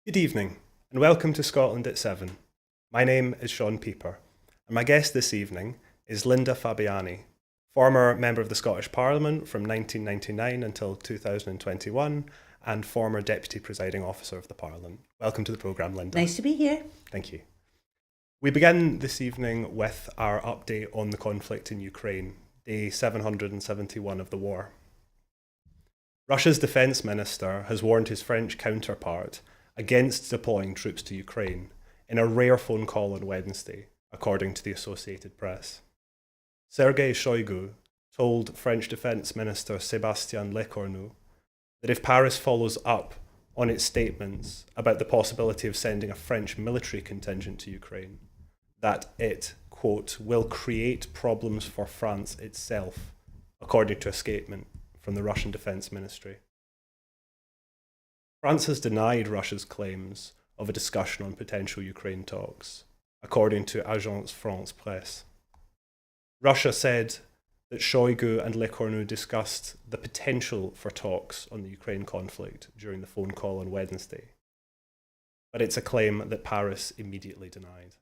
Good evening, and welcome to Scotland at 7. My name is Sean Pieper, and my guest this evening is Linda Fabiani, former Member of the Scottish Parliament from 1999 until 2021, and former Deputy Presiding Officer of the Parliament. Welcome to the programme, Linda. Nice to be here. Thank you. We begin this evening with our update on the conflict in Ukraine, day 771 of the war. Russia's defence minister has warned his French counterpart against deploying troops to Ukraine in a rare phone call on Wednesday, according to the Associated Press. Sergei Shoigu told French Defence Minister Sébastien Lecornu that if Paris follows up on its statements about the possibility of sending a French military contingent to Ukraine, that it, quote, will create problems for France itself, according to a statement from the Russian Defence Ministry. France has denied Russia's claims of a discussion on potential Ukraine talks, according to Agence France Presse. Russia said that Shoigu and Lecornu discussed the potential for talks on the Ukraine conflict during the phone call on Wednesday, but it's a claim that Paris immediately denied.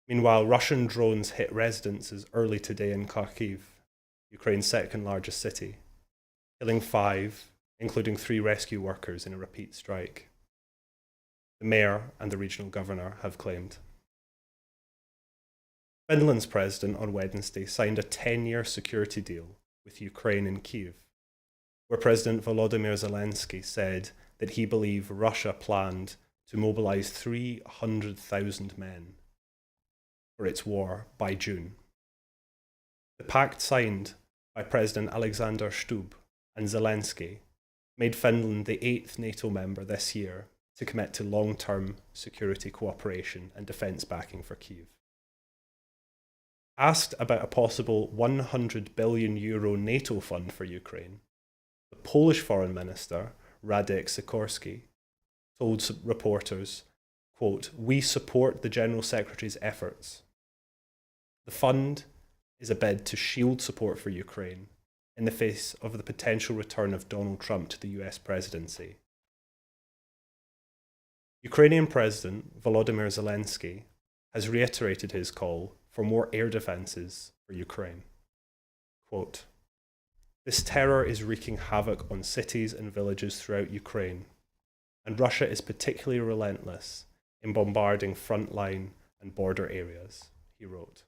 Meanwhile, Russian drones hit residences early today in Kharkiv, Ukraine's second largest city, killing 5, including 3 rescue workers in a repeat strike. The mayor and the regional governor have claimed. Finland's president on Wednesday signed a 10-year security deal with Ukraine in Kyiv, where President Volodymyr Zelensky said that he believed Russia planned to mobilize 300,000 men for its war by June. The pact signed by President Alexander Stubb and Zelensky made Finland the 8th NATO member this year to commit to long-term security cooperation and defence backing for Kyiv. Asked about a possible €100 billion NATO fund for Ukraine, the Polish Foreign Minister, Radek Sikorski, told reporters, quote, "We support the General Secretary's efforts. The fund is a bid to shield support for Ukraine in the face of the potential return of Donald Trump to the US presidency." Ukrainian President Volodymyr Zelensky has reiterated his call for more air defences for Ukraine. Quote, "This terror is wreaking havoc on cities and villages throughout Ukraine, and Russia is particularly relentless in bombarding frontline and border areas," he wrote.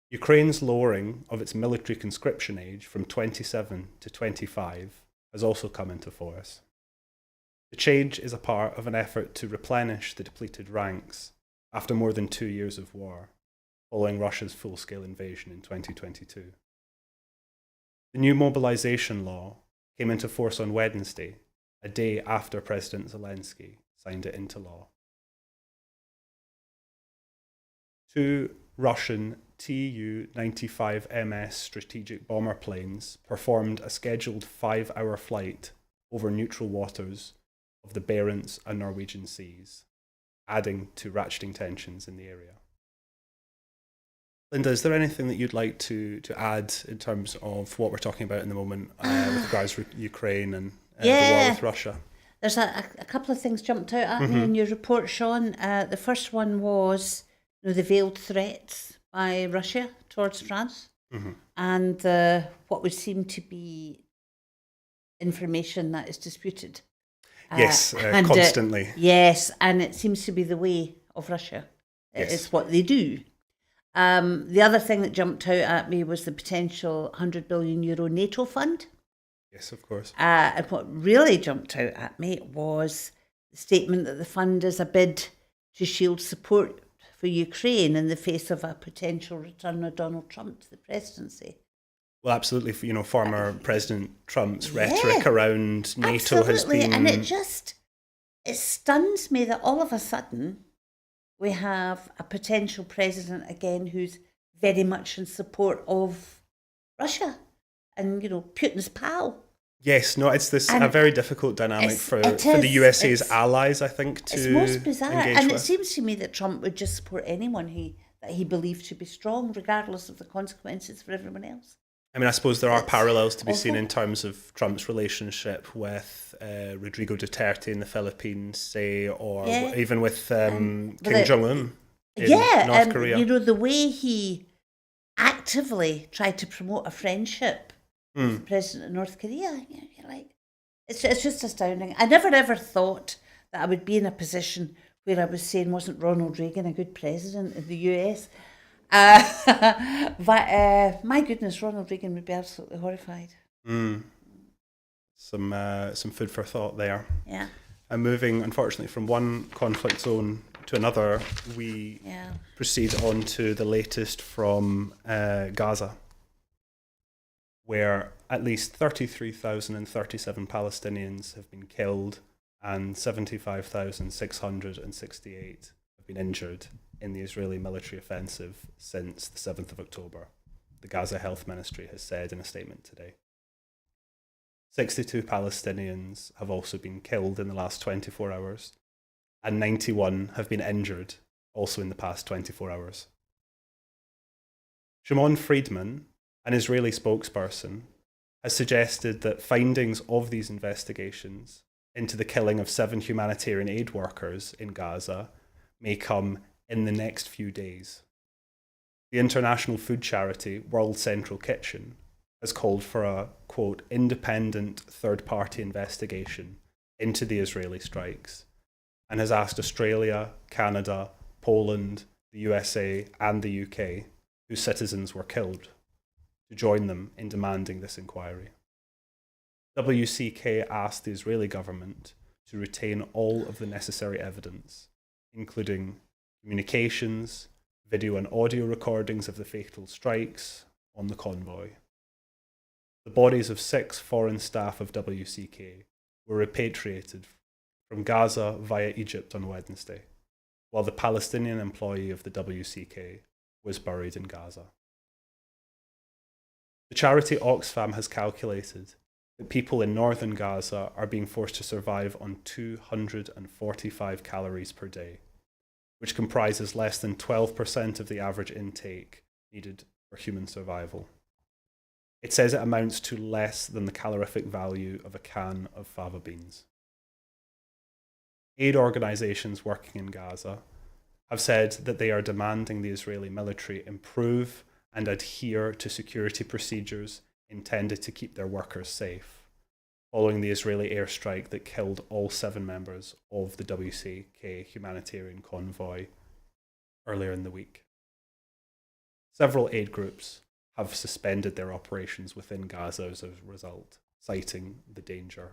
Ukraine's lowering of its military conscription age from 27 to 25 has also come into force. The change is a part of an effort to replenish the depleted ranks after more than 2 years of war, following Russia's full-scale invasion in 2022. The new mobilization law came into force on Wednesday, a day after President Zelensky signed it into law. 2 Russian Tu-95MS strategic bomber planes performed a scheduled 5-hour flight over neutral waters of the Barents and Norwegian seas, adding to ratcheting tensions in the area. Linda, is there anything that you'd like to add in terms of what we're talking about in the moment with regards to Ukraine and the war with Russia? There's a couple of things jumped out at me in your report, Sean. The first one was the veiled threats by Russia towards France, and what would seem to be information that is disputed. Yes, constantly. Yes, and it seems to be the way of Russia. Yes. It's what they do. The other thing that jumped out at me was the potential €100 billion NATO fund. Yes, of course. And what really jumped out at me was the statement that the fund is a bid to shield support for Ukraine in the face of a potential return of Donald Trump to the presidency. Well, absolutely. Former President Trump's rhetoric around NATO has been... And it stuns me that all of a sudden we have a potential president again who's very much in support of Russia and, Putin's pal. Yes, no, it's a very difficult dynamic for the USA's allies, I think, to It's most bizarre. And with. It seems to me that Trump would just support anyone that he believed to be strong, regardless of the consequences for everyone else. I mean, I suppose there are It's parallels to be seen awful. in terms of Trump's relationship with Rodrigo Duterte in the Philippines, say, or Yeah. even with Kim But it, Jong-un in yeah, North and Korea. the way he actively tried to promote a friendship with the president of North Korea, you're like, it's just astounding. I never ever thought that I would be in a position where I was saying, wasn't Ronald Reagan a good president in the US? But my goodness, Ronald Reagan would be absolutely horrified. Some food for thought there. Yeah, And moving, unfortunately, from one conflict zone to another, we yeah. proceed on to the latest from Gaza, where at least 33,037 Palestinians have been killed and 75,668 have been injured in the Israeli military offensive since the 7th of October, the Gaza Health Ministry has said in a statement today. 62 Palestinians have also been killed in the last 24 hours, and 91 have been injured also in the past 24 hours. Shimon Friedman, an Israeli spokesperson, has suggested that findings of these investigations into the killing of 7 humanitarian aid workers in Gaza may come in the next few days. The international food charity World Central Kitchen has called for a, quote, independent third-party investigation into the Israeli strikes and has asked Australia, Canada, Poland, the USA and the UK, whose citizens were killed, to join them in demanding this inquiry. WCK asked the Israeli government to retain all of the necessary evidence, including communications, video and audio recordings of the fatal strikes on the convoy. The bodies of 6 foreign staff of WCK were repatriated from Gaza via Egypt on Wednesday, while the Palestinian employee of the WCK was buried in Gaza. The charity Oxfam has calculated that people in northern Gaza are being forced to survive on 245 calories per day, which comprises less than 12% of the average intake needed for human survival. It says it amounts to less than the calorific value of a can of fava beans. Aid organisations working in Gaza have said that they are demanding the Israeli military improve and adhere to security procedures intended to keep their workers safe, following the Israeli airstrike that killed all 7 members of the WCK humanitarian convoy earlier in the week. Several aid groups have suspended their operations within Gaza as a result, citing the danger.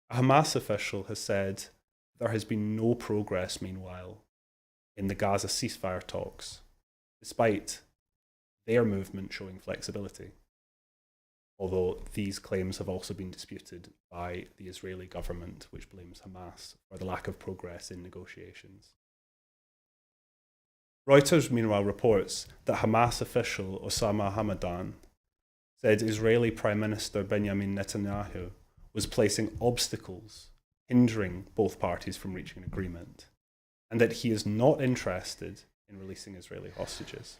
A Hamas official has said there has been no progress, meanwhile, in the Gaza ceasefire talks, despite their movement showing flexibility, although these claims have also been disputed by the Israeli government, which blames Hamas for the lack of progress in negotiations. Reuters, meanwhile, reports that Hamas official Osama Hamadan said Israeli Prime Minister Benjamin Netanyahu was placing obstacles hindering both parties from reaching an agreement, and that he is not interested in releasing Israeli hostages.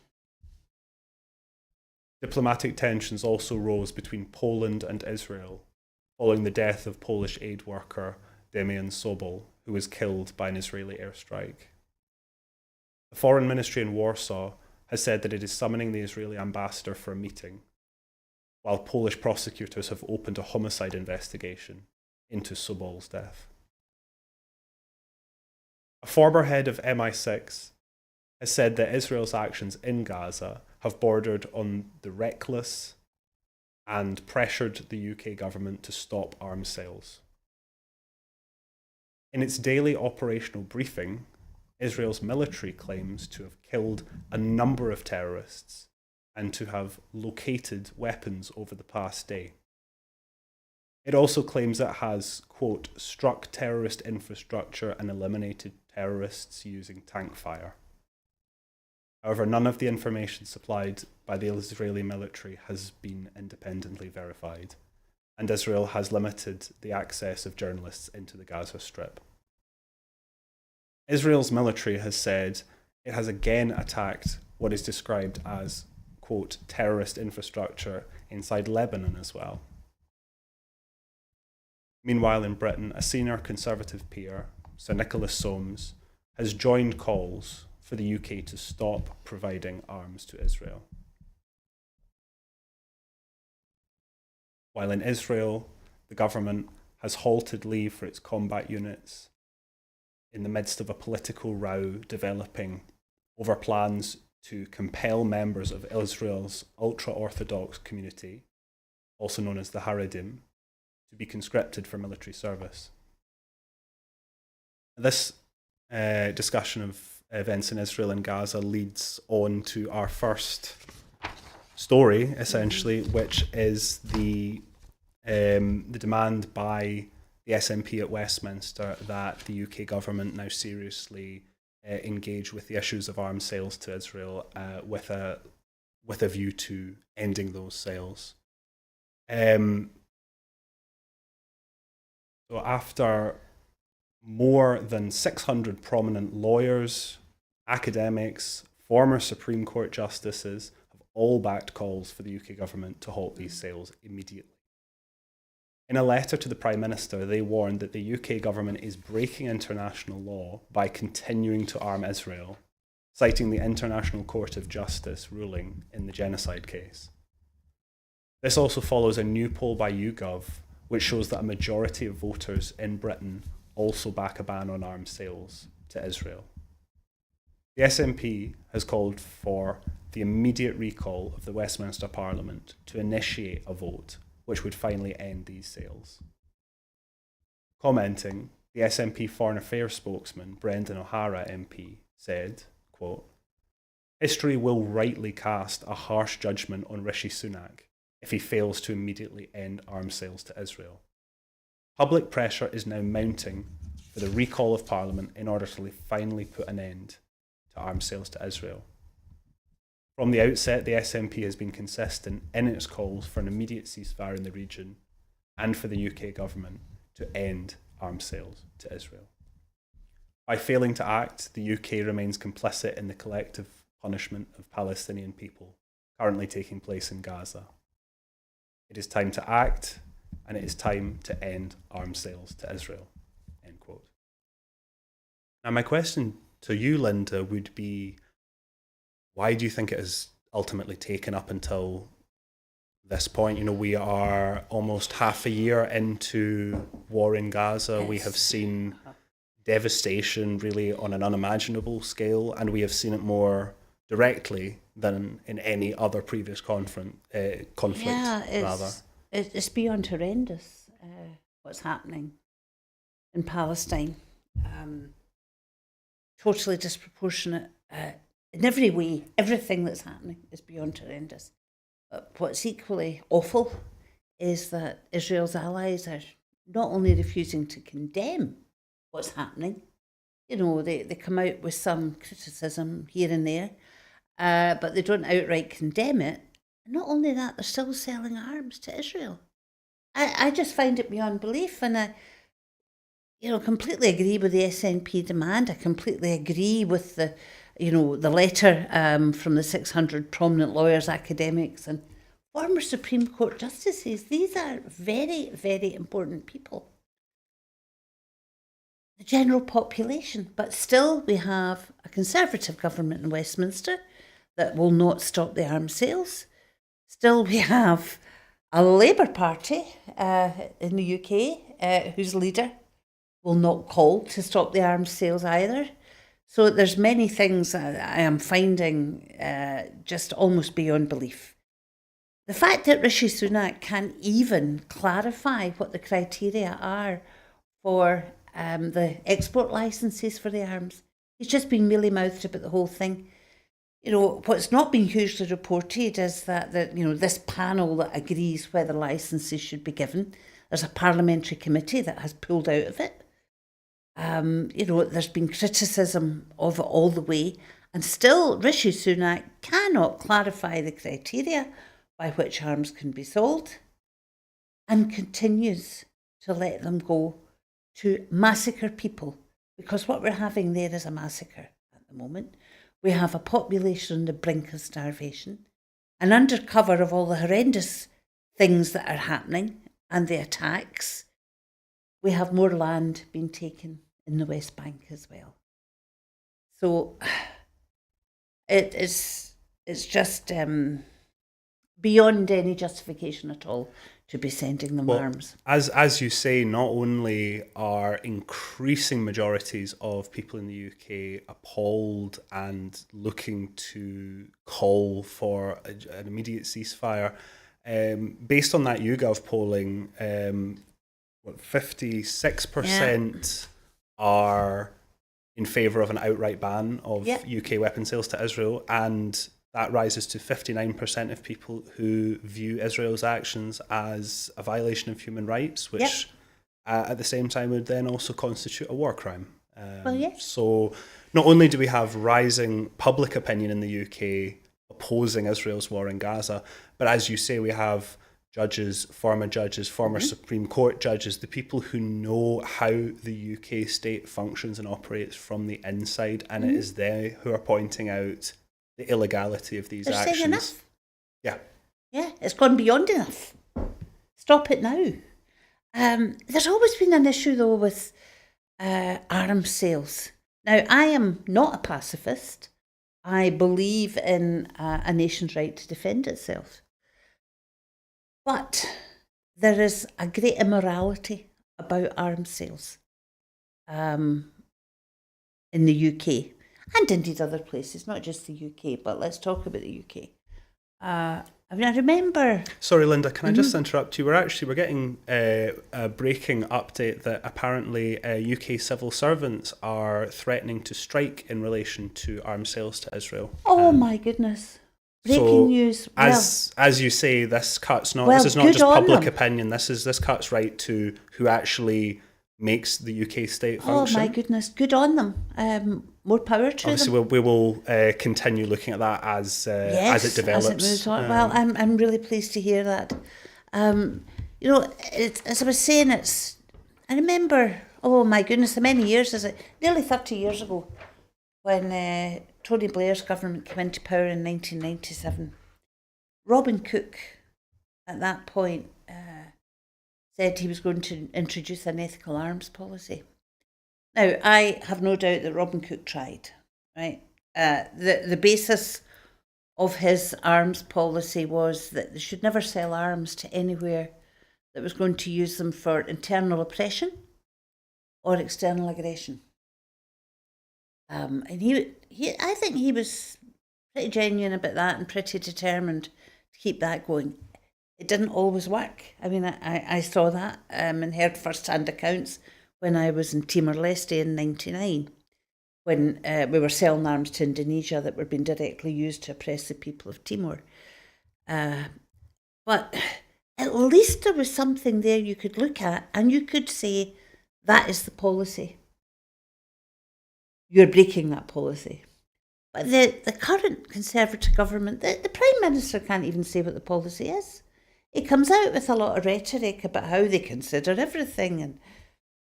Diplomatic tensions also rose between Poland and Israel following the death of Polish aid worker Damian Sobol, who was killed by an Israeli airstrike. The Foreign Ministry in Warsaw has said that it is summoning the Israeli ambassador for a meeting, while Polish prosecutors have opened a homicide investigation into Sobol's death. A former head of MI6 has said that Israel's actions in Gaza have bordered on the reckless and pressured the UK government to stop arms sales. In its daily operational briefing, Israel's military claims to have killed a number of terrorists and to have located weapons over the past day. It also claims it has, quote, struck terrorist infrastructure and eliminated terrorists using tank fire. However, none of the information supplied by the Israeli military has been independently verified, and Israel has limited the access of journalists into the Gaza Strip. Israel's military has said it has again attacked what is described as quote, terrorist infrastructure inside Lebanon as well. Meanwhile, in Britain, a senior Conservative peer, Sir Nicholas Soames, has joined calls for the UK to stop providing arms to Israel. While in Israel, the government has halted leave for its combat units in the midst of a political row developing over plans to compel members of Israel's ultra-Orthodox community, also known as the Haredim, to be conscripted for military service. This discussion of events in Israel and Gaza leads on to our first story, essentially, which is the demand by the SNP at Westminster that the UK government now seriously engage with the issues of arms sales to Israel with a view to ending those sales. So after more than 600 prominent lawyers, academics, former Supreme Court justices have all backed calls for the UK government to halt these sales immediately. In a letter to the Prime Minister, they warned that the UK government is breaking international law by continuing to arm Israel, citing the International Court of Justice ruling in the genocide case. This also follows a new poll by YouGov, which shows that a majority of voters in Britain also back a ban on arms sales to Israel. The SNP has called for the immediate recall of the Westminster Parliament to initiate a vote which would finally end these sales. Commenting, the SNP Foreign Affairs spokesman, Brendan O'Hara MP, said, quote, "History will rightly cast a harsh judgment on Rishi Sunak if he fails to immediately end arms sales to Israel. Public pressure is now mounting for the recall of Parliament in order to finally put an end to arms sales to Israel. From the outset, the SNP has been consistent in its calls for an immediate ceasefire in the region and for the UK government to end arms sales to Israel. By failing to act, the UK remains complicit in the collective punishment of Palestinian people currently taking place in Gaza. It is time to act, and it is time to end arms sales to Israel." End quote. Now, my question to you, Linda, would be, why do you think it has ultimately taken up until this point? You know, we are almost half a year into war in Gaza. Yes. We have seen devastation really on an unimaginable scale, and we have seen it more directly than in any other previous conflict. It's beyond horrendous what's happening in Palestine. Totally disproportionate in every way. Everything that's happening is beyond horrendous. But what's equally awful is that Israel's allies are not only refusing to condemn what's happening, you know, they come out with some criticism here and there, but they don't outright condemn it. And not only that, they're still selling arms to Israel. I just find it beyond belief, and I completely agree with the SNP demand. I completely agree with the letter from the 600 prominent lawyers, academics, and former Supreme Court justices. These are very, very important people. The general population, but still we have a Conservative government in Westminster that will not stop the arms sales. Still we have a Labour Party in the UK whose leader will not call to stop the arms sales either. So there's many things I am finding just almost beyond belief. The fact that Rishi Sunak can't even clarify what the criteria are for the export licences for the arms. He's just been mealy-mouthed about the whole thing. You know, what's not been hugely reported is that this panel that agrees whether licences should be given, there's a parliamentary committee that has pulled out of it. There's been criticism of it all the way, and still Rishi Sunak cannot clarify the criteria by which arms can be sold, and continues to let them go to massacre people, because what we're having there is a massacre at the moment. We have a population on the brink of starvation, and under cover of all the horrendous things that are happening and the attacks, we have more land being taken in the West Bank as well. So it's just beyond any justification at all to be sending them arms. As you say, not only are increasing majorities of people in the UK appalled and looking to call for an immediate ceasefire, based on that YouGov polling, 56% are in favour of an outright ban of UK weapon sales to Israel, and that rises to 59% of people who view Israel's actions as a violation of human rights, which at the same time would then also constitute a war crime. So not only do we have rising public opinion in the UK opposing Israel's war in Gaza, but as you say, we have judges, former Supreme Court judges, the people who know how the UK state functions and operates from the inside, and it is they who are pointing out the illegality of these actions. Saying enough. Yeah, it's gone beyond enough. Stop it now. There's always been an issue though with arms sales. Now, I am not a pacifist. I believe in a nation's right to defend itself. But there is a great immorality about arms sales in the UK. And indeed other places, not just the UK, but let's talk about the UK. I remember... Sorry, Linda, can I just interrupt you? We're getting a breaking update that apparently UK civil servants are threatening to strike in relation to arms sales to Israel. Oh my goodness. Breaking news. As you say, this cuts this is not just public opinion, this cuts right to who actually makes the UK state function. Oh my goodness, good on them. More power to them. Obviously, we will continue looking at that as it develops. As it moves on. Well, I'm really pleased to hear that. As I was saying, I remember, oh my goodness, how many years is it? Nearly 30 years ago, when Tony Blair's government came into power in 1997. Robin Cook, at that point, said he was going to introduce an ethical arms policy. Now, I have no doubt that Robin Cook tried, right? The basis of his arms policy was that they should never sell arms to anywhere that was going to use them for internal oppression or external aggression. And I think he was pretty genuine about that and pretty determined to keep that going. It didn't always work. I mean, I saw that and heard first-hand accounts when I was in Timor-Leste in 1999, when we were selling arms to Indonesia that were being directly used to oppress the people of Timor. But at least there was something there you could look at and you could say, that is the policy. You're breaking that policy. But the current Conservative government, the Prime Minister can't even say what the policy is. He comes out with a lot of rhetoric about how they consider everything,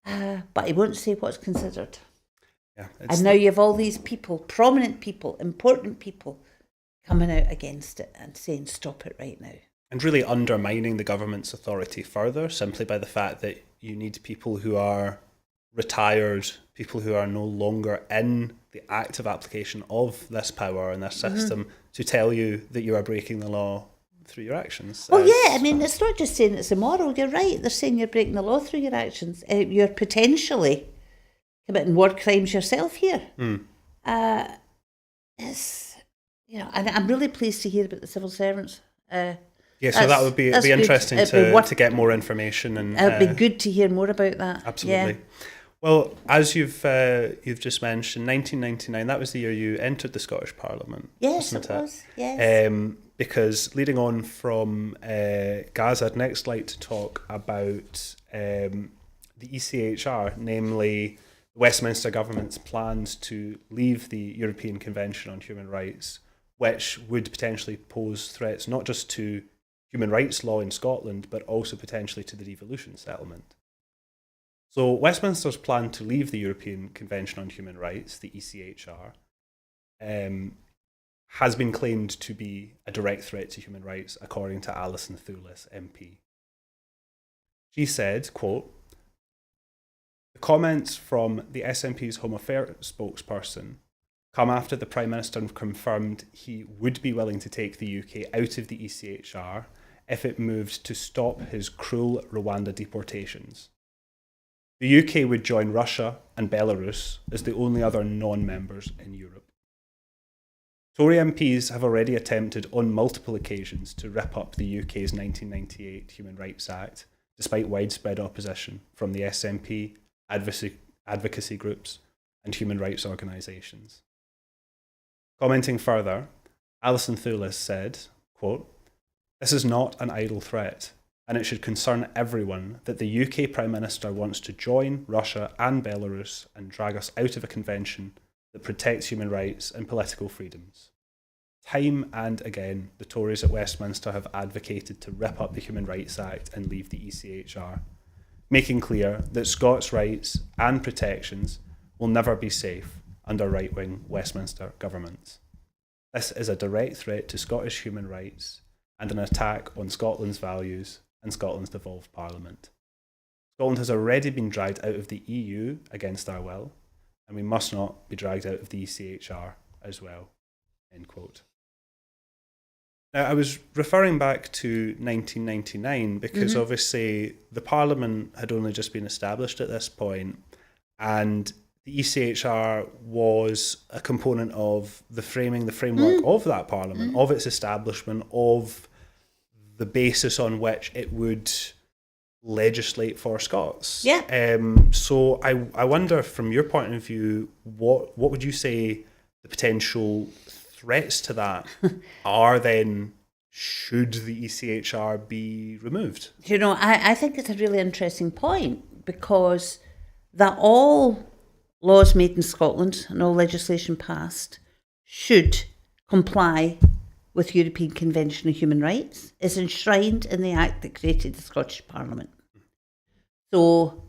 but he won't say what's considered. Yeah, and now you have all these people, prominent people, important people, coming out against it and saying, stop it right now. And really undermining the government's authority further, simply by the fact that you need people who are retired, people who are no longer in the active application of this power and this system to tell you that you are breaking the law through your actions. Oh yeah, I mean, it's not just saying it's immoral. You're right. They're saying you're breaking the law through your actions. You're potentially committing war crimes yourself here. It's, and I'm really pleased to hear about the civil servants. So that would be interesting to get more information, and it'd be good to hear more about that. Absolutely. Yeah. Well, as you've just mentioned, 1999, that was the year you entered the Scottish Parliament. Yes, it was. Yes. Because leading on from Gaza, I'd next like to talk about the ECHR, namely the Westminster government's plans to leave the European Convention on Human Rights, which would potentially pose threats not just to human rights law in Scotland, but also potentially to the devolution settlement. So Westminster's plan to leave the European Convention on Human Rights, the ECHR, has been claimed to be a direct threat to human rights, according to Alison Thewlis, MP. She said, quote, "The comments from the SNP's Home Affairs spokesperson come after the Prime Minister confirmed he would be willing to take the UK out of the ECHR if it moved to stop his cruel Rwanda deportations. The UK would join Russia and Belarus as the only other non-members in Europe. Tory MPs have already attempted on multiple occasions to rip up the UK's 1998 Human Rights Act, despite widespread opposition from the SNP, advocacy groups, and human rights organisations." Commenting further, Alison Thewlis said, quote, "This is not an idle threat, and it should concern everyone that the UK Prime Minister wants to join Russia and Belarus and drag us out of a convention that protects human rights and political freedoms. Time and again, the Tories at Westminster have advocated to rip up the Human Rights Act and leave the ECHR, making clear that Scots' rights and protections will never be safe under right-wing Westminster governments. This is a direct threat to Scottish human rights and an attack on Scotland's values and Scotland's devolved parliament. Scotland has already been dragged out of the EU against our will, and we must not be dragged out of the ECHR as well." End quote. Now, I was referring back to 1999 because obviously the Parliament had only just been established at this point, and the ECHR was a component of the framework of that Parliament, of its establishment, of the basis on which it would legislate for Scots. Yeah. So I wonder, from your point of view, what would you say the potential threats to that are then, should the ECHR be removed? You know, I think it's a really interesting point, because that all laws made in Scotland and all legislation passed should comply with European Convention on Human Rights is enshrined in the Act that created the Scottish Parliament. So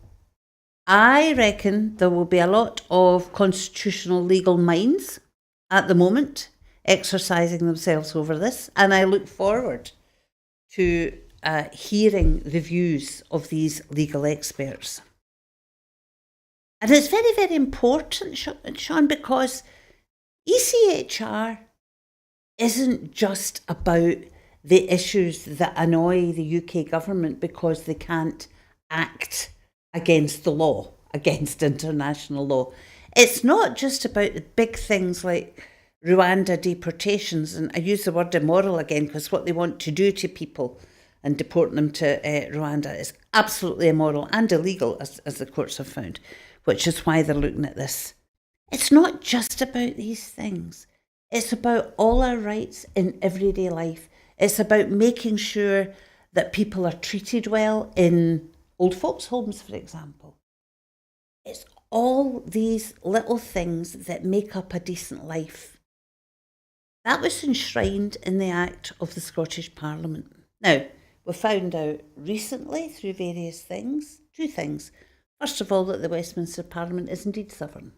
I reckon there will be a lot of constitutional legal minds at the moment exercising themselves over this, and I look forward to hearing the views of these legal experts. And it's very, very important, Sean, because ECHR isn't just about the issues that annoy the UK government because they can't act against the law, against international law. It's not just about the big things like Rwanda deportations, and I use the word immoral again because what they want to do to people and deport them to Rwanda is absolutely immoral and illegal, as the courts have found, which is why they're looking at this. It's not just about these things. It's about all our rights in everyday life. It's about making sure that people are treated well in old folks' homes, for example. It's all these little things that make up a decent life. That was enshrined in the Act of the Scottish Parliament. Now, we found out recently through various things, two things. First of all, that the Westminster Parliament is indeed sovereign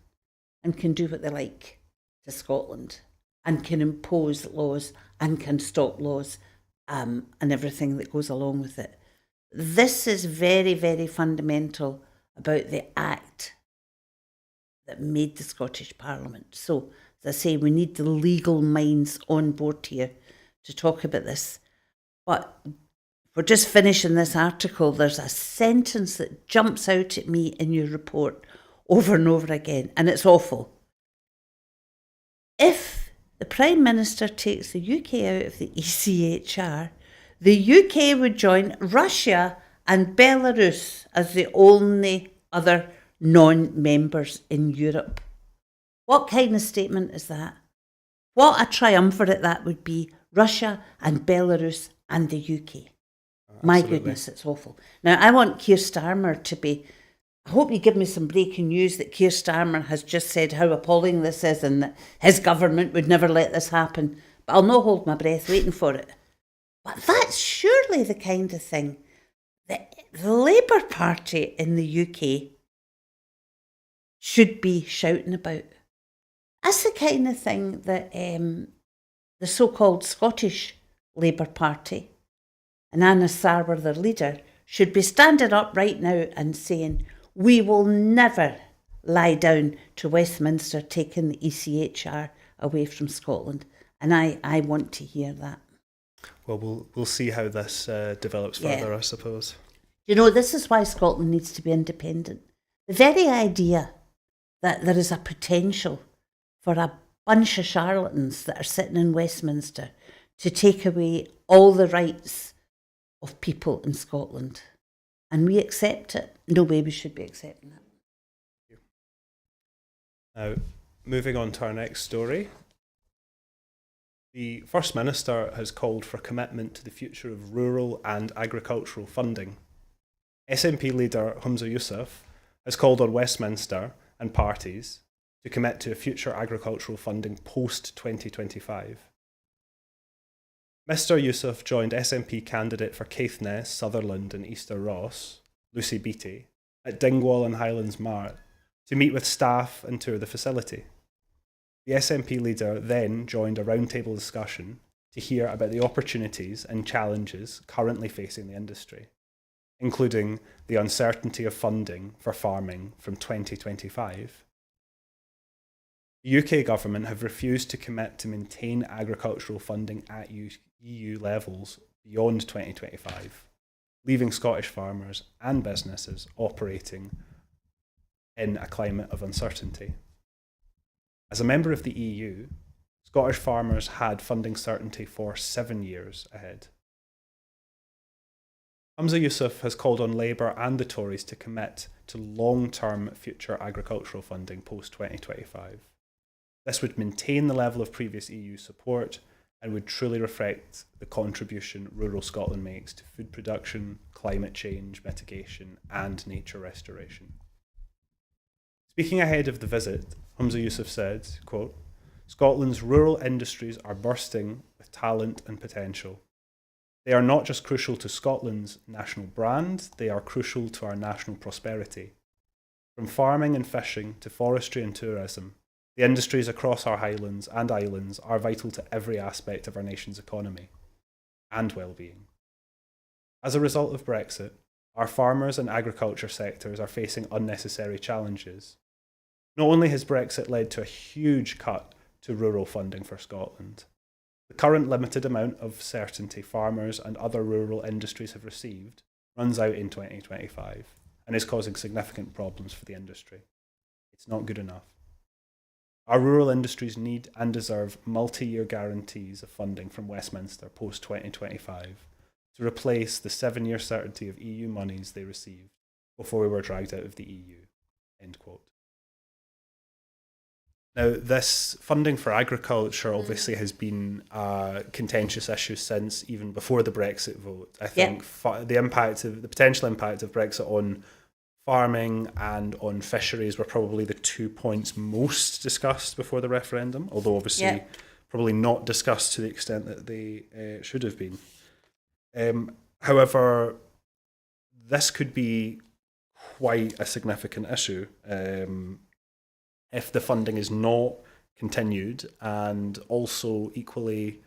and can do what they like to Scotland and can impose laws and can stop laws and everything that goes along with it. This is very, very fundamental about the Act that made the Scottish Parliament. So, as I say, we need the legal minds on board here to talk about this. But we're just finishing this article. There's a sentence that jumps out at me in your report over and over again, and it's awful. If the Prime Minister takes the UK out of the ECHR, the UK would join Russia and Belarus as the only other non-members in Europe. What kind of statement is that? What a triumvirate that would be, Russia and Belarus and the UK. My goodness, it's awful. Now, I want Keir Starmer to be... I hope you give me some breaking news that Keir Starmer has just said how appalling this is and that his government would never let this happen. But I'll not hold my breath waiting for it. But that's surely the kind of thing that the Labour Party in the UK should be shouting about. That's the kind of thing that the so-called Scottish Labour Party, and Anna Sarwar, their leader, should be standing up right now and saying, we will never lie down to Westminster taking the ECHR away from Scotland. And I want to hear that. Well, we'll see how this develops further, I suppose. You know, this is why Scotland needs to be independent. The very idea that there is a potential for a bunch of charlatans that are sitting in Westminster to take away all the rights of people in Scotland, and we accept it. No way we should be accepting it. Now, moving on to our next story. The First Minister has called for commitment to the future of rural and agricultural funding. SNP leader Humza Yousaf has called on Westminster and parties to commit to a future agricultural funding post-2025. Mr Yousaf joined SNP candidate for Caithness, Sutherland and Easter Ross, Lucy Beattie, at Dingwall and Highlands Mart to meet with staff and tour the facility. The SNP leader then joined a roundtable discussion to hear about the opportunities and challenges currently facing the industry, including the uncertainty of funding for farming from 2025. The UK government have refused to commit to maintain agricultural funding at EU levels beyond 2025, leaving Scottish farmers and businesses operating in a climate of uncertainty. As a member of the EU, Scottish farmers had funding certainty for 7 years ahead. Humza Yousaf has called on Labour and the Tories to commit to long-term future agricultural funding post-2025. This would maintain the level of previous EU support and would truly reflect the contribution rural Scotland makes to food production, climate change mitigation and nature restoration. Speaking ahead of the visit, Humza Yousaf said, quote, "Scotland's rural industries are bursting with talent and potential. They are not just crucial to Scotland's national brand, they are crucial to our national prosperity. From farming and fishing to forestry and tourism, the industries across our highlands and islands are vital to every aspect of our nation's economy and well-being. As a result of Brexit, our farmers and agriculture sectors are facing unnecessary challenges. Not only has Brexit led to a huge cut to rural funding for Scotland, the current limited amount of certainty farmers and other rural industries have received runs out in 2025 and is causing significant problems for the industry. It's not good enough. Our rural industries need and deserve multi-year guarantees of funding from Westminster post-2025 to replace the 7-year certainty of EU monies they received before we were dragged out of the EU." End quote. Now, this funding for agriculture obviously has been a contentious issue since even before the Brexit vote. I think the potential impact of Brexit on farming and on fisheries were probably the 2 points most discussed before the referendum, although obviously probably not discussed to the extent that they should have been. However, this could be quite a significant issue if the funding is not continued, and also equally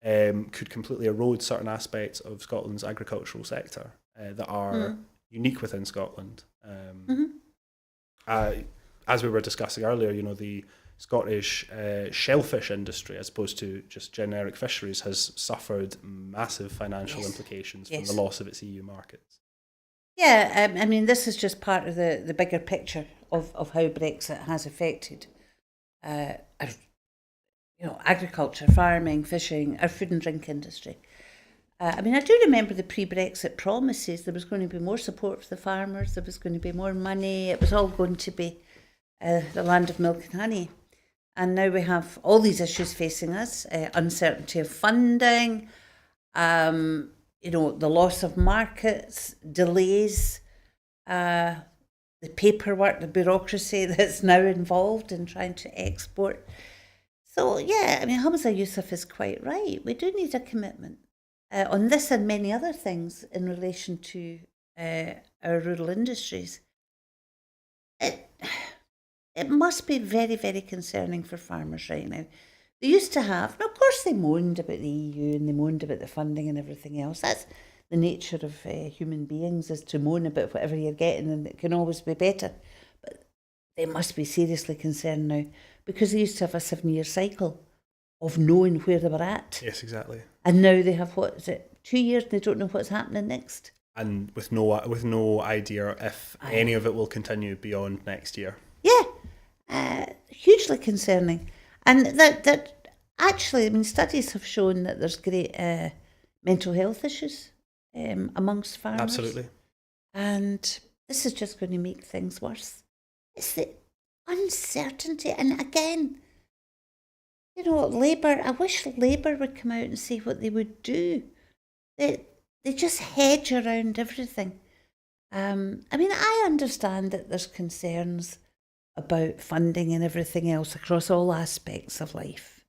could completely erode certain aspects of Scotland's agricultural sector that are unique within Scotland. As we were discussing earlier, you know, the Scottish shellfish industry, as opposed to just generic fisheries, has suffered massive financial implications from the loss of its EU markets. Yeah, I mean, this is just part of the bigger picture of how Brexit has affected agriculture, farming, fishing, our food and drink industry. I mean, I do remember the pre-Brexit promises. There was going to be more support for the farmers, there was going to be more money, it was all going to be the land of milk and honey. And now we have all these issues facing us, uncertainty of funding, the loss of markets, delays, the paperwork, the bureaucracy that's now involved in trying to export. So, yeah, I mean, Humza Yousaf is quite right. We do need a commitment on this and many other things in relation to our rural industries. It must be very, very concerning for farmers right now, They used to have, and of course they moaned about the EU and they moaned about the funding and everything else. That's the nature of human beings, is to moan about whatever you're getting, and it can always be better. But they must be seriously concerned now, because they used to have a 7-year cycle of knowing where they were at. Yes, exactly. And now they have, 2 years, and they don't know what's happening next. And with no idea if any of it will continue beyond next year. Yeah, hugely concerning. And that actually, I mean, studies have shown that there's great mental health issues amongst farmers. Absolutely. And this is just going to make things worse. It's the uncertainty. And again, you know, Labour, I wish Labour would come out and say what they would do. They just hedge around everything. I mean, I understand that there's concerns about funding and everything else across all aspects of life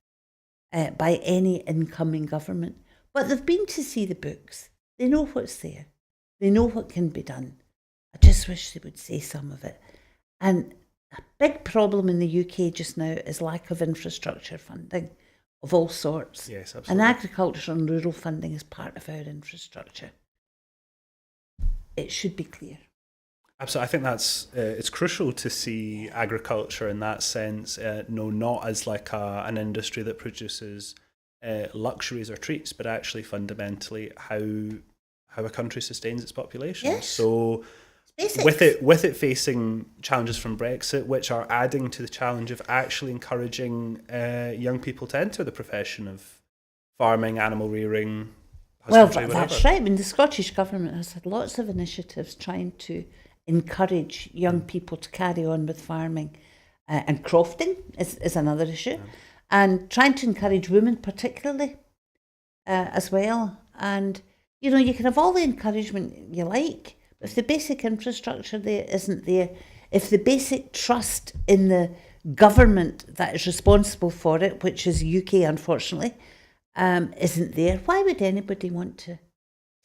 by any incoming government. But they've been to see the books. They know what's there. They know what can be done. I just wish they would say some of it. And a big problem in the UK just now is lack of infrastructure funding of all sorts. Yes, absolutely. And agriculture and rural funding is part of our infrastructure. It should be clear. Absolutely, I think that's it's crucial to see agriculture in that sense. No, not as like an industry that produces luxuries or treats, but actually fundamentally how a country sustains its population. Yes. So with it facing challenges from Brexit, which are adding to the challenge of actually encouraging young people to enter the profession of farming, animal rearing. Well, that's right. I mean, the Scottish Government has had lots of initiatives trying to encourage young people to carry on with farming. And crofting is another issue. And trying to encourage women particularly as well. And, you know, you can have all the encouragement you like, but if the basic infrastructure there isn't there, if the basic trust in the government that is responsible for it, which is UK, unfortunately, isn't there, why would anybody want to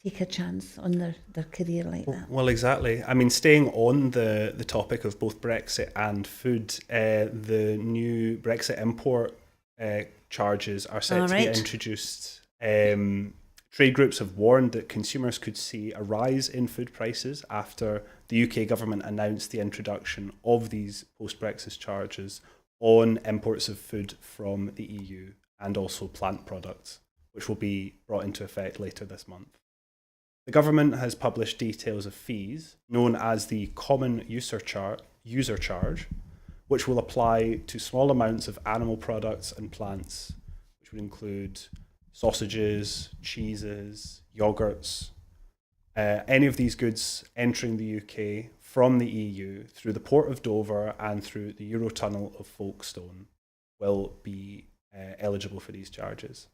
take a chance on their career like that? Well, exactly. I mean, staying on the topic of both Brexit and food, the new Brexit import charges are set to be introduced. Trade groups have warned that consumers could see a rise in food prices after the UK government announced the introduction of these post-Brexit charges on imports of food from the EU and also plant products, which will be brought into effect later this month. The government has published details of fees, known as the Common User Charge, which will apply to small amounts of animal products and plants, which would include sausages, cheeses, yogurts. Any of these goods entering the UK from the EU through the Port of Dover and through the Eurotunnel of Folkestone will be eligible for these charges.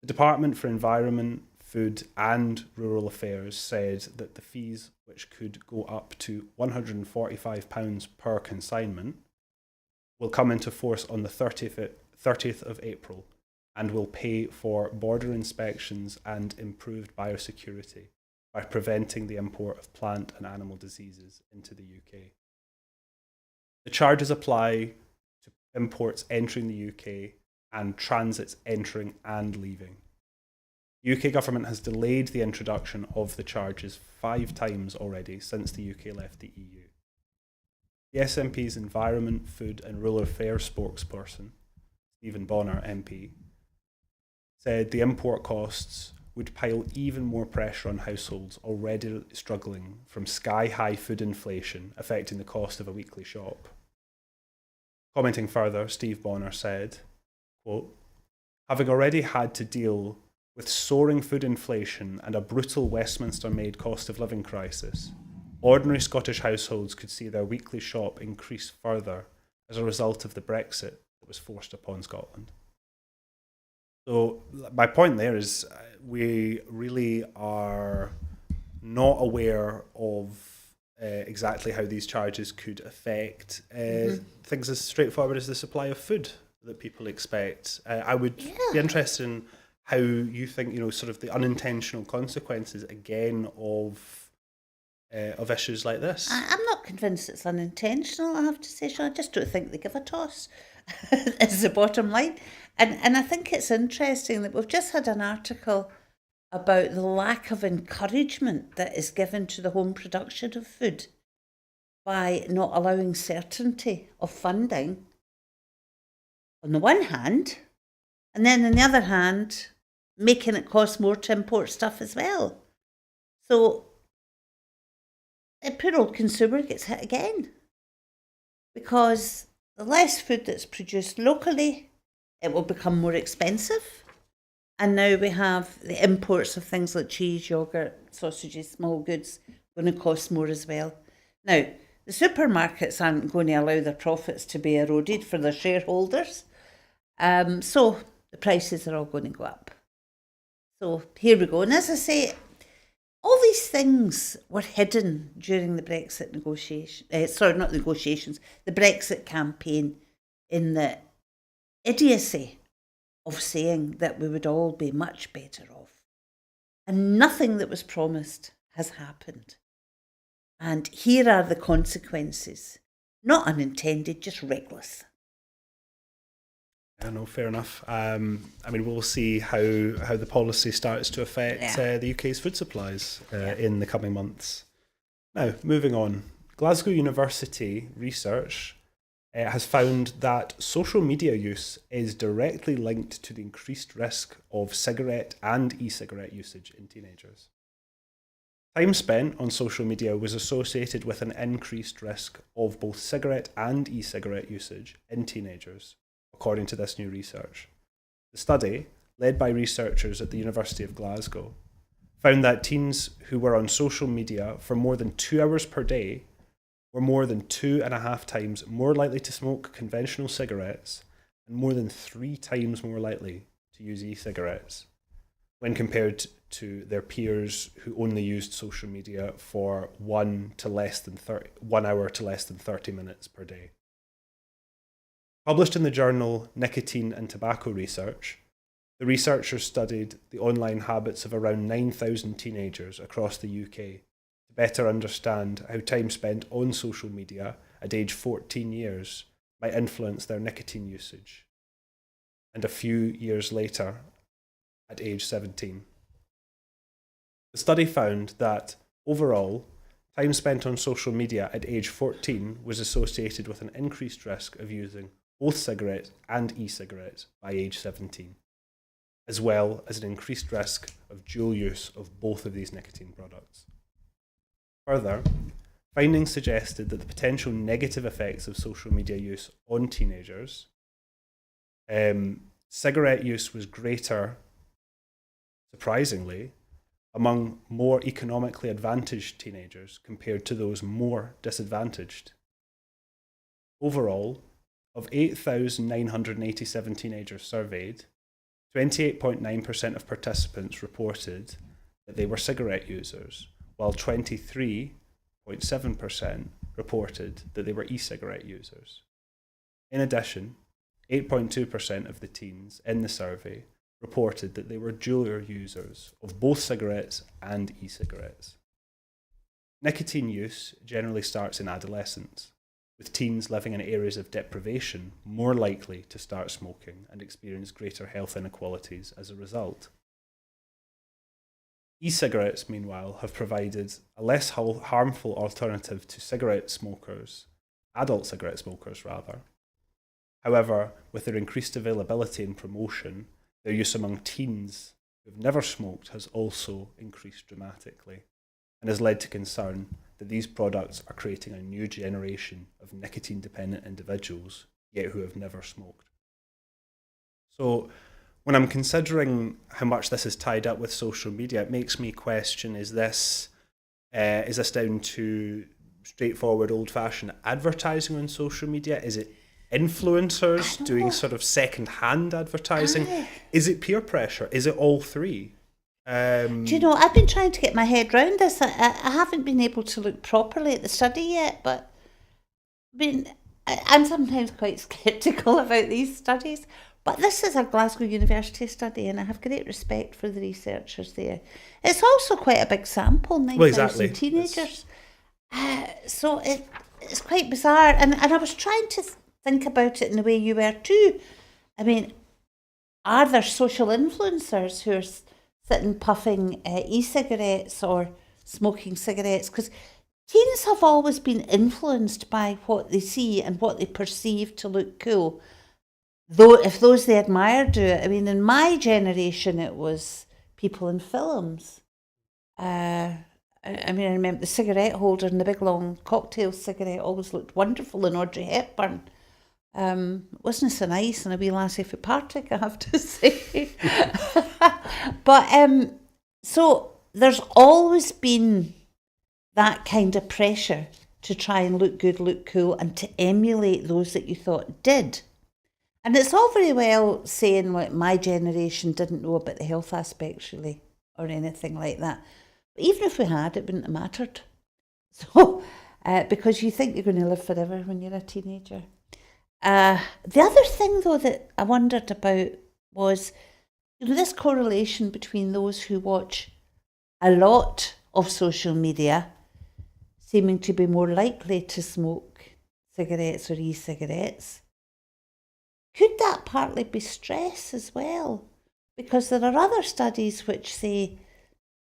The Department for Environment, Food and Rural Affairs said that the fees, which could go up to £145 per consignment, will come into force on the 30th of April and will pay for border inspections and improved biosecurity by preventing the import of plant and animal diseases into the UK. The charges apply to imports entering the UK and transits entering and leaving. The UK government has delayed the introduction of the charges 5 times already since the UK left the EU. The SNP's Environment, Food and Rural Affairs spokesperson, Stephen Bonner MP, said the import costs would pile even more pressure on households already struggling from sky-high food inflation affecting the cost of a weekly shop. Commenting further, Steve Bonner said, quote, "Having already had to deal with soaring food inflation and a brutal Westminster-made cost of living crisis, ordinary Scottish households could see their weekly shop increase further as a result of the Brexit that was forced upon Scotland." So my point there is we really are not aware of exactly how these charges could affect things as straightforward as the supply of food that people expect. I would be interested in how you think, you know, sort of the unintentional consequences again of issues like this. I'm not convinced it's unintentional, I have to say, Sean. I just don't think they give a toss. Is the bottom line. And I think it's interesting that we've just had an article about the lack of encouragement that is given to the home production of food by not allowing certainty of funding on the one hand, and then on the other hand, making it cost more to import stuff as well. So the poor old consumer gets hit again, because the less food that's produced locally, it will become more expensive. And now we have the imports of things like cheese, yoghurt, sausages, small goods going to cost more as well. Now, the supermarkets aren't going to allow their profits to be eroded for their shareholders. So the prices are all going to go up. So here we go. And as I say, all these things were hidden during the Brexit negotiation. Not negotiations, the Brexit campaign, in the idiocy of saying that we would all be much better off. And nothing that was promised has happened. And here are the consequences. Not unintended, just reckless. Yeah, no, fair enough. I mean, we'll see how the policy starts to affect the UK's food supplies in the coming months. Now, moving on. Glasgow University research has found that social media use is directly linked to the increased risk of cigarette and e-cigarette usage in teenagers. Time spent on social media was associated with an increased risk of both cigarette and e-cigarette usage in teenagers, according to this new research. The study, led by researchers at the University of Glasgow, found that teens who were on social media for more than 2 hours per day were more than 2.5 times more likely to smoke conventional cigarettes and more than 3 times more likely to use e-cigarettes when compared to their peers who only used social media for 1 hour to less than 30 minutes per day. Published in the journal Nicotine and Tobacco Research, the researchers studied the online habits of around 9,000 teenagers across the UK to better understand how time spent on social media at age 14 years might influence their nicotine usage, and a few years later, at age 17. The study found that, overall, time spent on social media at age 14 was associated with an increased risk of using both cigarettes and e-cigarettes by age 17, as well as an increased risk of dual use of both of these nicotine products. Further, findings suggested that the potential negative effects of social media use on teenagers, cigarette use was greater, surprisingly, among more economically advantaged teenagers compared to those more disadvantaged. Overall, of 8,987 teenagers surveyed, 28.9% of participants reported that they were cigarette users, while 23.7% reported that they were e-cigarette users. In addition, 8.2% of the teens in the survey reported that they were dual users of both cigarettes and e-cigarettes. Nicotine use generally starts in adolescence, with teens living in areas of deprivation more likely to start smoking and experience greater health inequalities as a result. E-cigarettes, meanwhile, have provided a less harmful alternative to adult cigarette smokers rather. However, with their increased availability and promotion, their use among teens who have never smoked has also increased dramatically, and has led to concern that these products are creating a new generation of nicotine-dependent individuals, yet who have never smoked. So, when I'm considering how much this is tied up with social media, it makes me question, is this down to straightforward old-fashioned advertising on social media? Is it influencers doing sort of second-hand advertising? Is it peer pressure? Is it all three? Do you know, I've been trying to get my head around this. I haven't been able to look properly at the study yet, but I'm sometimes quite sceptical about these studies. But this is a Glasgow University study, and I have great respect for the researchers there. It's also quite a big sample, 9,000 teenagers. So it's quite bizarre. And I was trying to think about it in the way you were too. I mean, are there social influencers who are sitting puffing e-cigarettes or smoking cigarettes? Because teens have always been influenced by what they see and what they perceive to look cool. Though if those they admire do it, I mean, in my generation, it was people in films. I mean, I remember the cigarette holder and the big long cocktail cigarette always looked wonderful in Audrey Hepburn. Wasn't so nice in a wee lassie for Partick, I have to say. But so there's always been that kind of pressure to try and look good, look cool, and to emulate those that you thought did. And it's all very well saying like my generation didn't know about the health aspects really, or anything like that. But even if we had, it wouldn't have mattered. So, because you think you're going to live forever when you're a teenager. The other thing, though, that I wondered about was, this correlation between those who watch a lot of social media seeming to be more likely to smoke cigarettes or e-cigarettes. Could that partly be stress as well? Because there are other studies which say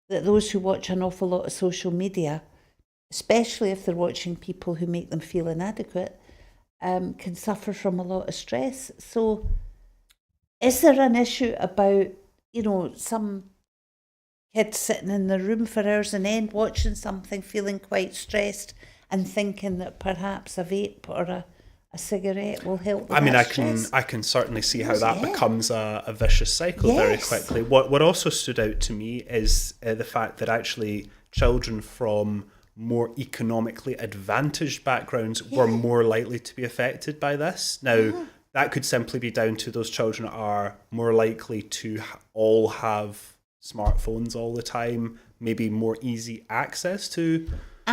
that those who watch an awful lot of social media, especially if they're watching people who make them feel inadequate, can suffer from a lot of stress. So is there an issue about, some kids sitting in their room for hours on end watching something, feeling quite stressed and thinking that perhaps a vape or a cigarette will help with I can certainly see how that becomes a vicious cycle very quickly. What also stood out to me is the fact that actually children from more economically advantaged backgrounds were more likely to be affected by this. Now, that could simply be down to those children are more likely to all have smartphones all the time, maybe more easy access to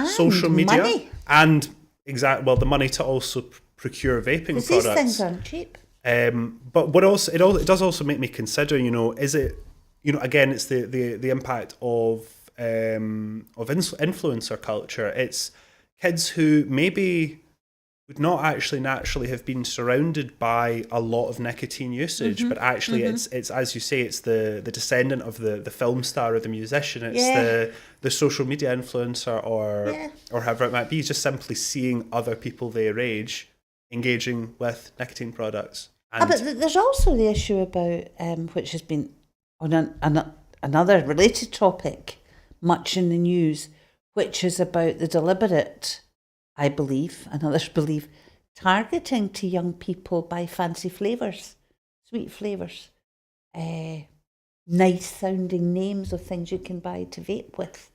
social media. Money. And the money to also procure vaping products. These things aren't cheap. But what also it does also make me consider, is it, again, it's the impact of influencer culture. It's kids who maybe would not actually naturally have been surrounded by a lot of nicotine usage, but actually it's as you say, it's the descendant of the film star or the musician. It's the social media influencer or however it might be, just simply seeing other people their age engaging with nicotine products. But there's also the issue about, which has been on another related topic, much in the news, which is about the deliberate, I believe, and others believe, targeting to young people by fancy flavours, sweet flavours, nice sounding names of things you can buy to vape with.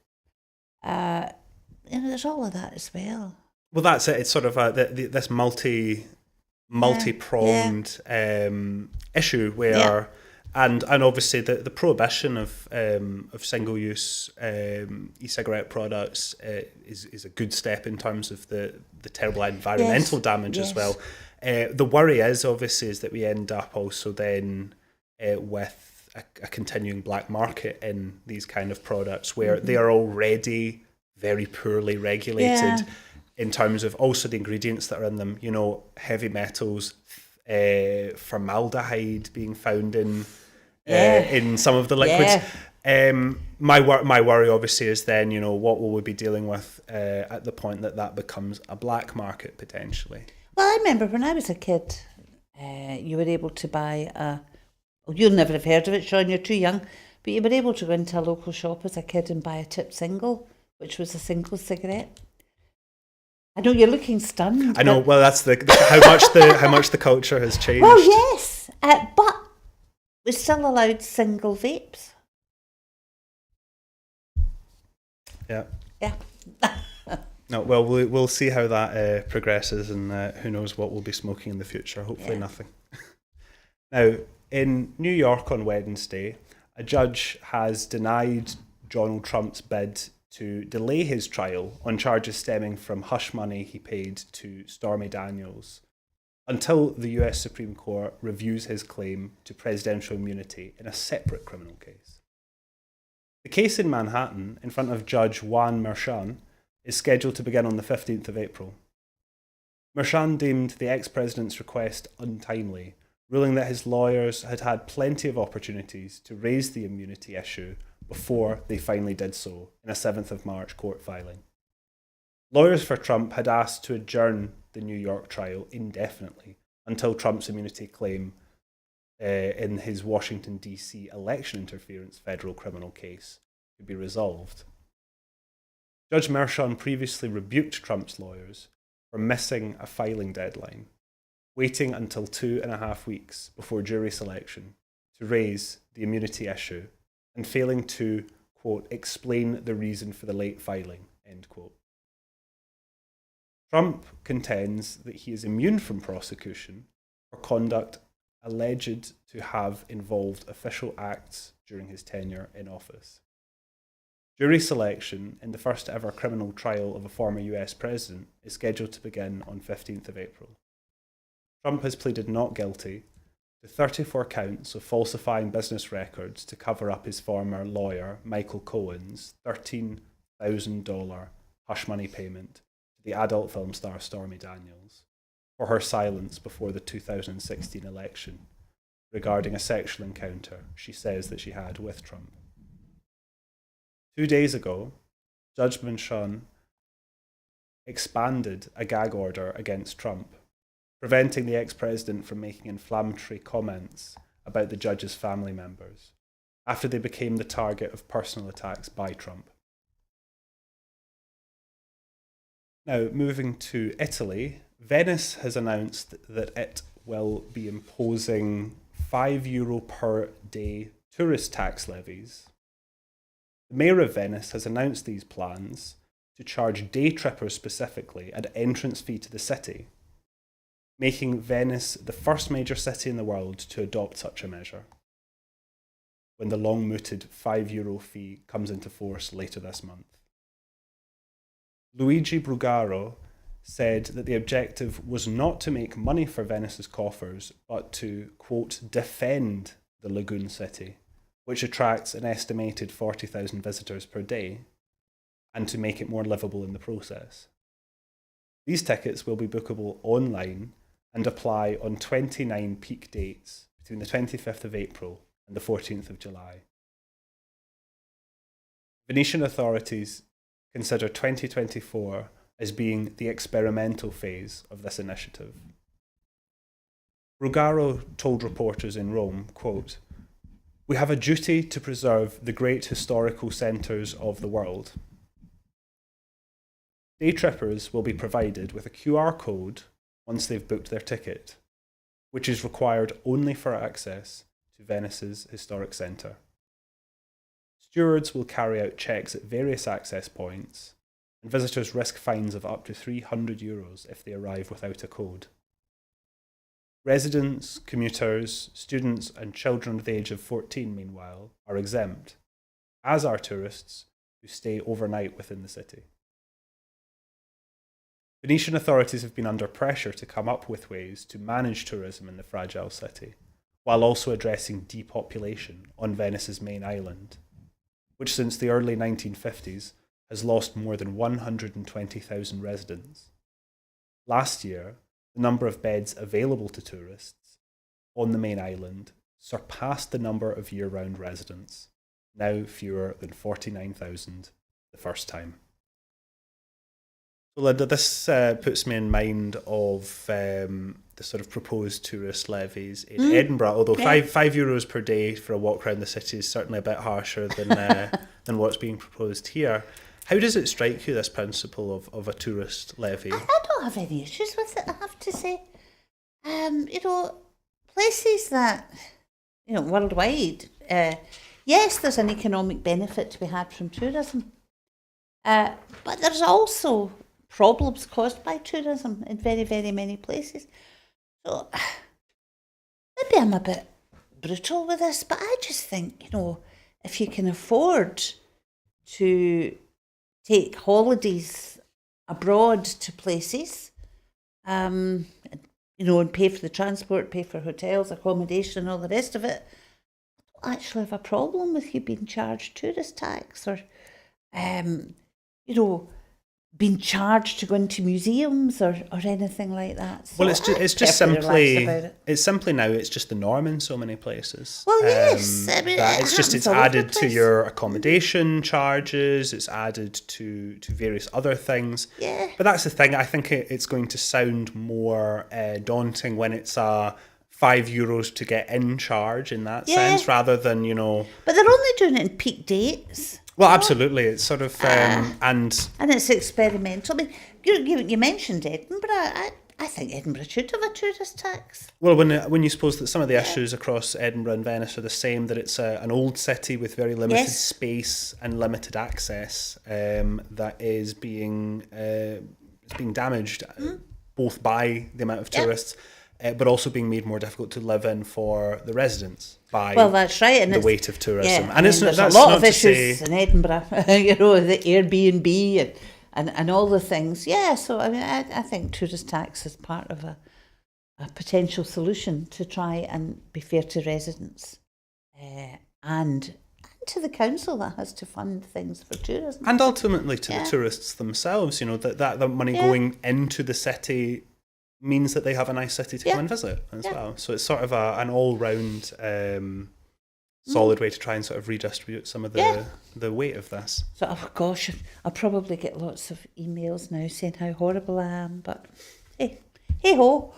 There's all of that as well. Well, that's it. It's sort of this multi-pronged issue where, and obviously the prohibition of single-use e-cigarette products is a good step in terms of the terrible environmental damage as well. The worry is that we end up also then with a continuing black market in these kind of products where they are already very poorly regulated. In terms of also the ingredients that are in them, heavy metals, formaldehyde being found in some of the liquids. My worry obviously is then, what will we be dealing with at the point that becomes a black market potentially? Well, I remember when I was a kid, you were able to buy you'll never have heard of it, Sean, you're too young, but you were able to go into a local shop as a kid and buy a tip single, which was a single cigarette. I know you're looking stunned. I know. Well, that's how much the culture has changed. Well, yes, but we're still allowed single vapes. Yeah. Yeah. No. Well, we'll see how that progresses, and who knows what we'll be smoking in the future. Hopefully, nothing. Now, in New York on Wednesday, a judge has denied Donald Trump's bid to delay his trial on charges stemming from hush money he paid to Stormy Daniels until the US Supreme Court reviews his claim to presidential immunity in a separate criminal case. The case in Manhattan, in front of Judge Juan Merchan, is scheduled to begin on the 15th of April. Merchan deemed the ex-president's request untimely, ruling that his lawyers had had plenty of opportunities to raise the immunity issue before they finally did so in a 7th of March court filing. Lawyers for Trump had asked to adjourn the New York trial indefinitely until Trump's immunity claim in his Washington, D.C. election interference federal criminal case could be resolved. Judge Mershon previously rebuked Trump's lawyers for missing a filing deadline, waiting until 2.5 weeks before jury selection to raise the immunity issue and failing to, quote, explain the reason for the late filing, end quote. Trump contends that he is immune from prosecution for conduct alleged to have involved official acts during his tenure in office. Jury selection in the first ever criminal trial of a former US president is scheduled to begin on 15th of April. Trump has pleaded not guilty to 34 counts of falsifying business records to cover up his former lawyer Michael Cohen's $13,000 hush money payment to the adult film star Stormy Daniels for her silence before the 2016 election regarding a sexual encounter she says that she had with Trump. 2 days ago, Judge Mershon expanded a gag order against Trump, preventing the ex-president from making inflammatory comments about the judge's family members after they became the target of personal attacks by Trump. Now, moving to Italy, Venice has announced that it will be imposing €5 per day tourist tax levies. The mayor of Venice has announced these plans to charge day trippers specifically an entrance fee to the city, making Venice the first major city in the world to adopt such a measure, when the long-mooted €5 fee comes into force later this month. Luigi Brugaro said that the objective was not to make money for Venice's coffers, but to, quote, defend the lagoon city, which attracts an estimated 40,000 visitors per day, and to make it more livable in the process. These tickets will be bookable online and apply on 29 peak dates between the 25th of April and the 14th of July. Venetian authorities consider 2024 as being the experimental phase of this initiative. Brugaro told reporters in Rome, quote, "We have a duty to preserve the great historical centres of the world. Day trippers will be provided with a QR code once they've booked their ticket, which is required only for access to Venice's historic centre. Stewards will carry out checks at various access points, and visitors risk fines of up to €300 if they arrive without a code. Residents, commuters, students, and children of the age of 14, meanwhile, are exempt, as are tourists who stay overnight within the city." Venetian authorities have been under pressure to come up with ways to manage tourism in the fragile city, while also addressing depopulation on Venice's main island, which since the early 1950s has lost more than 120,000 residents. Last year, the number of beds available to tourists on the main island surpassed the number of year-round residents, now fewer than 49,000 the first time. So Linda, this puts me in mind of the sort of proposed tourist levies in Edinburgh, although €5 per day for a walk around the city is certainly a bit harsher than what's being proposed here. How does it strike you, this principle of a tourist levy? I don't have any issues with it, I have to say. Places that, worldwide, yes, there's an economic benefit to be had from tourism, but there's also problems caused by tourism in very, very many places. So maybe I'm a bit brutal with this, but I just think, if you can afford to take holidays abroad to places, and pay for the transport, pay for hotels, accommodation, all the rest of it, I don't actually have a problem with you being charged tourist tax or, been charged to go into museums or anything like that. So Well, it's I'm just perfectly relaxed about it. it's simply now it's just the norm in so many places. Well, yes, I mean, that it it's just happens it's all over the added to place. your accommodation charges. It's added to various other things. Yeah. But that's the thing. I think it's going to sound more daunting when it's a €5 to get in charge in that Yeah. sense, rather than But they're only doing it in peak dates. Well, absolutely. It's sort of and it's experimental. I mean, you mentioned Edinburgh. I think Edinburgh should have a tourist tax. Well, when you suppose that some of the issues across Edinburgh and Venice are the same, that it's an old city with very limited space and limited access, that is being damaged both by the amount of tourists, but also being made more difficult to live in for the residents by that's right, and the weight of tourism. And it's there's that's a lot not of to issues say, in Edinburgh. The Airbnb and all the things. Yeah, so I mean, I think tourist tax is part of a potential solution to try and be fair to residents, and to the council that has to fund things for tourism, and ultimately to the tourists themselves. That the money going into the city means that they have a nice city to come and visit as well. So it's sort of an all-round solid way to try and sort of redistribute some of the weight of this. So, oh gosh, I'll probably get lots of emails now saying how horrible I am, but hey ho.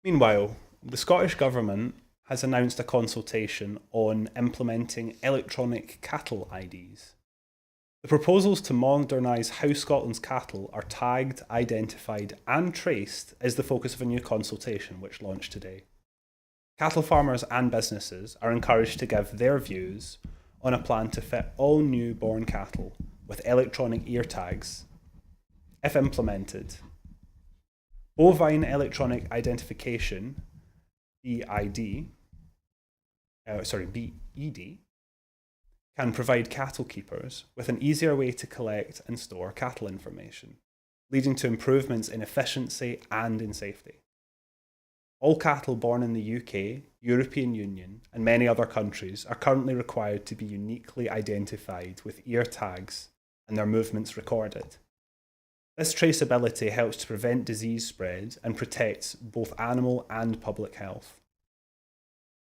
Meanwhile, the Scottish Government has announced a consultation on implementing electronic cattle IDs. The proposals to modernise how Scotland's cattle are tagged, identified and traced is the focus of a new consultation which launched today. Cattle farmers and businesses are encouraged to give their views on a plan to fit all newborn cattle with electronic ear tags. If implemented, bovine electronic identification, BED, can provide cattle keepers with an easier way to collect and store cattle information, leading to improvements in efficiency and in safety. All cattle born in the UK, European Union, and many other countries are currently required to be uniquely identified with ear tags and their movements recorded. This traceability helps to prevent disease spread and protects both animal and public health.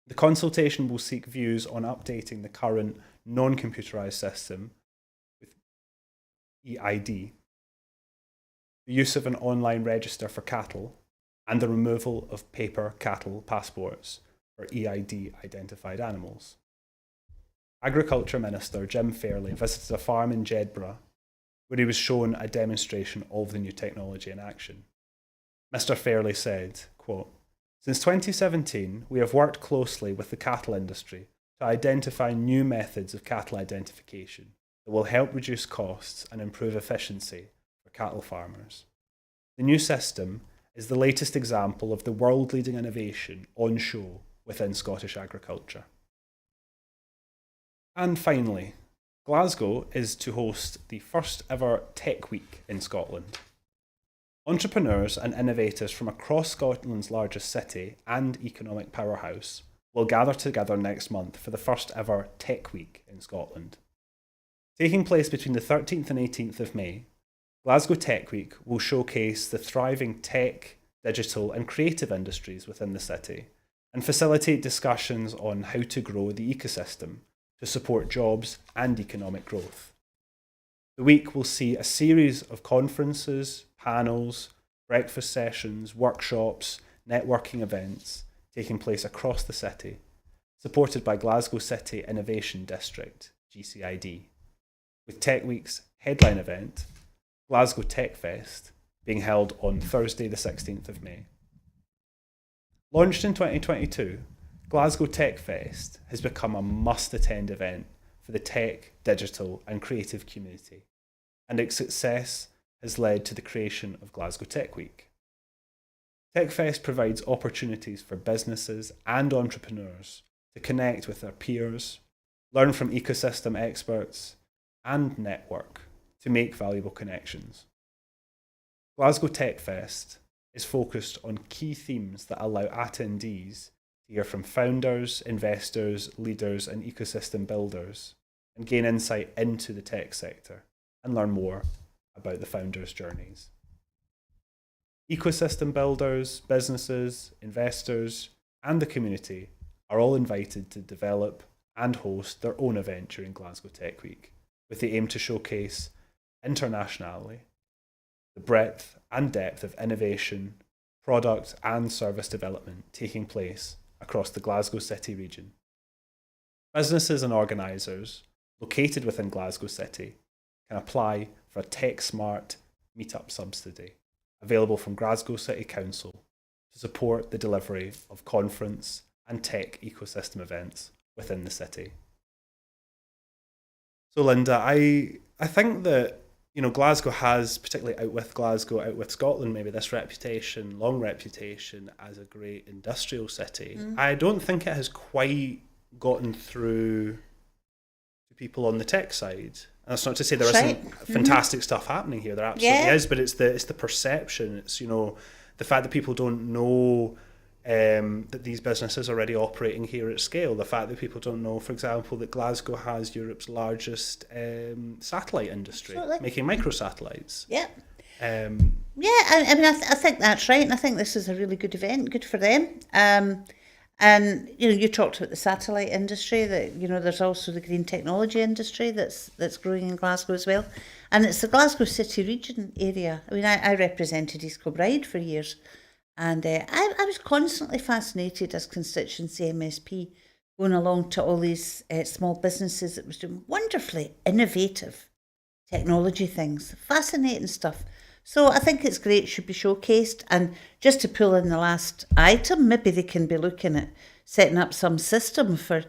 The consultation will seek views on updating the current non-computerised system with EID, the use of an online register for cattle, and the removal of paper cattle passports for EID identified animals. Agriculture Minister Jim Fairley visited a farm in Jedburgh where he was shown a demonstration of the new technology in action. Mr. Fairley said, quote, "Since 2017, we have worked closely with the cattle industry to identify new methods of cattle identification that will help reduce costs and improve efficiency for cattle farmers. The new system is the latest example of the world-leading innovation on show within Scottish agriculture." And finally, Glasgow is to host the first ever Tech Week in Scotland. Entrepreneurs and innovators from across Scotland's largest city and economic powerhouse will gather together next month for the first ever Tech Week in Scotland. Taking place between the 13th and 18th of May, Glasgow Tech Week will showcase the thriving tech, digital and creative industries within the city and facilitate discussions on how to grow the ecosystem to support jobs and economic growth. The week will see a series of conferences, panels, breakfast sessions, workshops, networking events taking place across the city, supported by Glasgow City Innovation District, GCID, with Tech Week's headline event, Glasgow Tech Fest, being held on Thursday the 16th of May. Launched in 2022, Glasgow Tech Fest has become a must-attend event for the tech, digital and creative community, and its success has led to the creation of Glasgow Tech Week. TechFest provides opportunities for businesses and entrepreneurs to connect with their peers, learn from ecosystem experts, and network to make valuable connections. Glasgow TechFest is focused on key themes that allow attendees to hear from founders, investors, leaders, and ecosystem builders and gain insight into the tech sector and learn more about the founders' journeys. Ecosystem builders, businesses, investors, and the community are all invited to develop and host their own event during Glasgow Tech Week, with the aim to showcase internationally the breadth and depth of innovation, product and service development taking place across the Glasgow City region. Businesses and organisers located within Glasgow City can apply for a Tech Smart Meetup subsidy available from Glasgow City Council to support the delivery of conference and tech ecosystem events within the city. So Linda, I think that Glasgow has, particularly out with Scotland, maybe this long reputation as a great industrial city. I don't think it has quite gotten through to people on the tech side. And that's not to say there isn't fantastic stuff happening here. There absolutely is, but it's the perception. It's the fact that people don't know that these businesses are already operating here at scale. The fact that people don't know, for example, that Glasgow has Europe's largest satellite industry, making microsatellites. Yeah. I think that's right, and I think this is a really good event, good for them. And you talked about the satellite industry. That there's also the green technology industry that's growing in Glasgow as well, and it's the Glasgow City region area. I mean, I represented East Kilbride for years, and I was constantly fascinated as constituency MSP going along to all these small businesses that was doing wonderfully innovative technology things, fascinating stuff. So I think it's great, should be showcased. And just to pull in the last item, maybe they can be looking at setting up some system for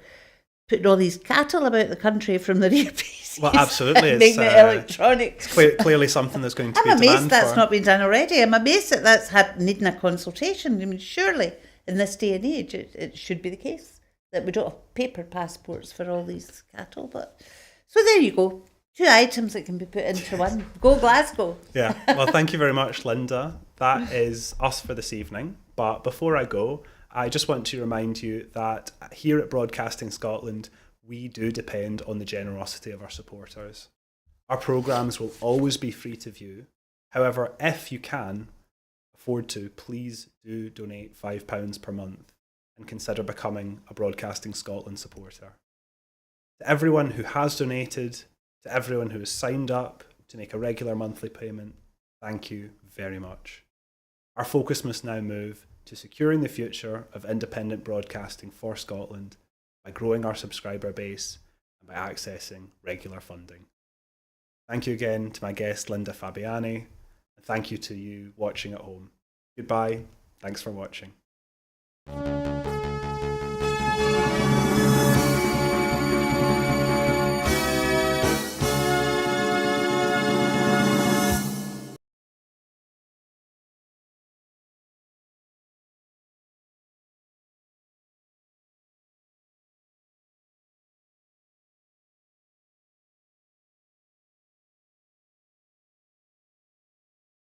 putting all these cattle about the country from the rear pieces. Well, absolutely. It's electronics. Clearly something that's going to be I'm amazed demand that's for. not been done already. I'm amazed that that's needing a consultation. I mean, surely in this day and age, it should be the case that we don't have paper passports for all these cattle. But so there you go. 2 items that can be put into one. Go Glasgow. Yeah. Well, thank you very much, Linda. That is us for this evening. But before I go, I just want to remind you that here at Broadcasting Scotland, we do depend on the generosity of our supporters. Our programmes will always be free to view. However, if you can afford to, please do donate £5 per month and consider becoming a Broadcasting Scotland supporter. To everyone who has donated, to everyone who has signed up to make a regular monthly payment, thank you very much. Our focus must now move to securing the future of independent broadcasting for Scotland by growing our subscriber base and by accessing regular funding. Thank you again to my guest Linda Fabiani, and thank you to you watching at home. Goodbye, thanks for watching.